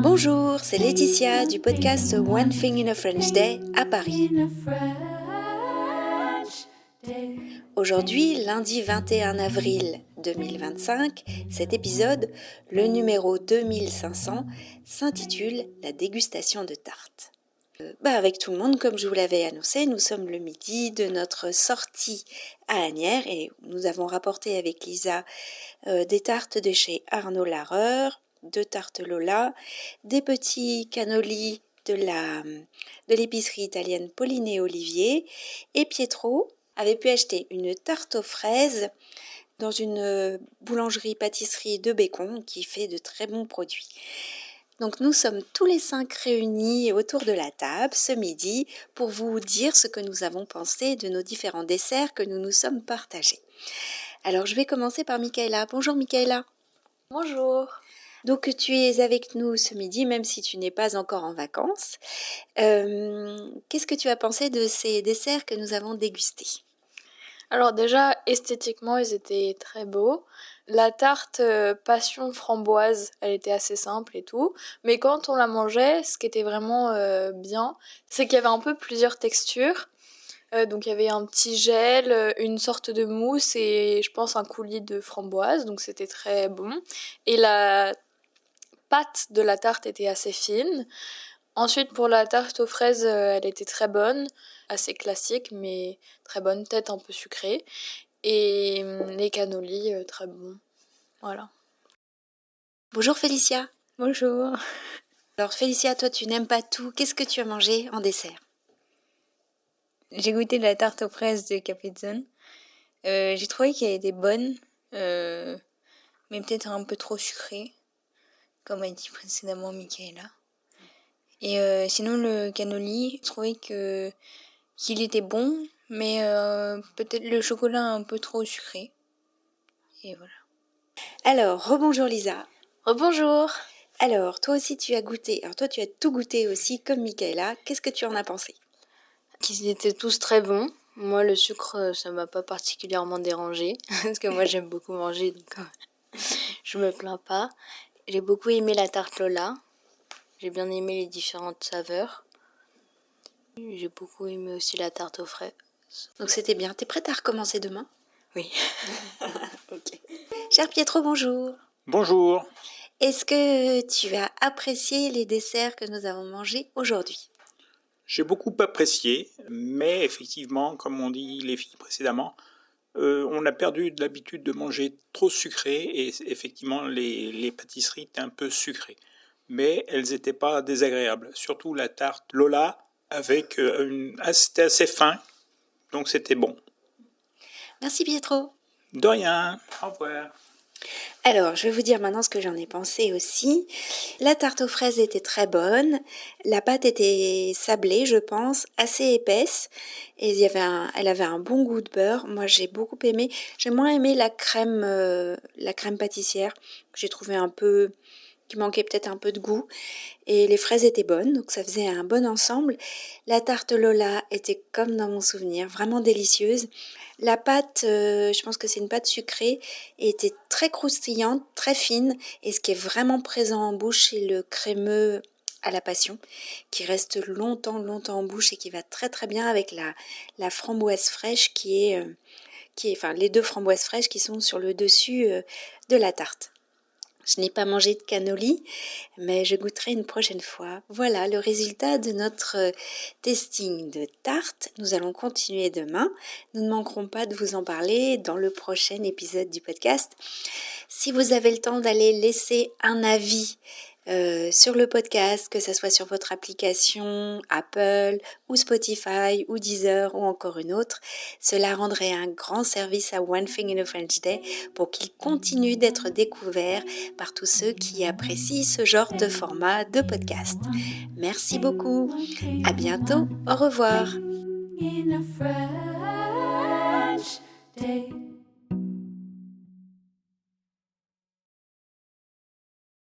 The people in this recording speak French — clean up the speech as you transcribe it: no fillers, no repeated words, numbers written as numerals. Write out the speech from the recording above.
Bonjour, c'est Laetitia du podcast One Thing in a French Day à Paris. Aujourd'hui, lundi 21 avril 2025, cet épisode, le numéro 2500, s'intitule La dégustation de tartes. Avec tout le monde, comme je vous l'avais annoncé, nous sommes le midi de notre sortie à Asnières et nous avons rapporté avec Lisa des tartes de chez Arnaud Larreur, 2 tartes Lola, des petits cannolis de l'épicerie italienne Pauline et Olivier, et Pietro avait pu acheter une tarte aux fraises dans une boulangerie-pâtisserie de Bécon qui fait de très bons produits. Donc nous sommes tous les 5 réunis autour de la table ce midi pour vous dire ce que nous avons pensé de nos différents desserts que nous nous sommes partagés. Alors je vais commencer par Michaela. Bonjour Michaela. Bonjour. Donc tu es avec nous ce midi même si tu n'es pas encore en vacances. Qu'est-ce que tu as pensé de ces desserts que nous avons dégustés ? Alors déjà, esthétiquement, ils étaient très beaux. La tarte passion framboise, elle était assez simple et tout. Mais quand on la mangeait, ce qui était vraiment bien, c'est qu'il y avait un peu plusieurs textures. Donc il y avait un petit gel, une sorte de mousse et je pense un coulis de framboise. Donc c'était très bon. Et la pâte de la tarte était assez fine. Ensuite, pour la tarte aux fraises, elle était très bonne, assez classique, mais très bonne, peut-être un peu sucrée. Et les cannolis, très bons. Voilà. Bonjour Félicia. Bonjour. Alors Félicia, toi tu n'aimes pas tout. Qu'est-ce que tu as mangé en dessert ? J'ai goûté la tarte aux fraises de Capizone. J'ai trouvé qu'elle était bonne, mais peut-être un peu trop sucrée, comme a dit précédemment Michaela. Et sinon le cannoli, j'ai trouvé qu'il était bon, mais peut-être le chocolat un peu trop sucré. Et voilà. Alors, rebonjour Lisa. Rebonjour. Alors, toi aussi tu as goûté. Alors toi tu as tout goûté aussi comme Michaela. Qu'est-ce que tu en as pensé ? Qu'ils étaient tous très bons. Moi, le sucre, ça m'a pas particulièrement dérangé parce que moi, j'aime beaucoup manger, donc je me plains pas. J'ai beaucoup aimé la tarte Lola. J'ai bien aimé les différentes saveurs. J'ai beaucoup aimé aussi la tarte aux fraises. Donc c'était bien. T'es prête à recommencer demain ? Oui. Ok. Cher Pietro, bonjour. Bonjour. Est-ce que tu as apprécié les desserts que nous avons mangés aujourd'hui ? J'ai beaucoup apprécié, mais effectivement, comme on dit les filles précédemment, on a perdu l'habitude de manger trop sucré et effectivement les pâtisseries étaient un peu sucrées. Mais elles n'étaient pas désagréables. Surtout la tarte Lola avec c'était assez fin, donc c'était bon. Merci Pietro. De rien. Au revoir. Alors, je vais vous dire maintenant ce que j'en ai pensé aussi. La tarte aux fraises était très bonne. La pâte était sablée, je pense, assez épaisse. Et elle avait un bon goût de beurre. Moi, j'ai beaucoup aimé. J'ai moins aimé la crème pâtissière, que j'ai trouvé qui manquait peut-être un peu de goût. Et les fraises étaient bonnes, donc ça faisait un bon ensemble. La tarte Lola était comme dans mon souvenir, vraiment délicieuse. La pâte, je pense que c'est une pâte sucrée, et était très croustillante, très fine. Et ce qui est vraiment présent en bouche, c'est le crémeux à la passion, qui reste longtemps en bouche et qui va très très bien avec la framboise fraîche enfin les 2 framboises fraîches qui sont sur le dessus de la tarte. Je n'ai pas mangé de cannoli, mais je goûterai une prochaine fois. Voilà le résultat de notre testing de tarte. Nous allons continuer demain. Nous ne manquerons pas de vous en parler dans le prochain épisode du podcast. Si vous avez le temps d'aller laisser un avis sur le podcast, que ce soit sur votre application Apple ou Spotify ou Deezer ou encore une autre, cela rendrait un grand service à One Thing in a French Day pour qu'il continue d'être découvert par tous ceux qui apprécient ce genre de format de podcast. Merci beaucoup. À bientôt. Au revoir.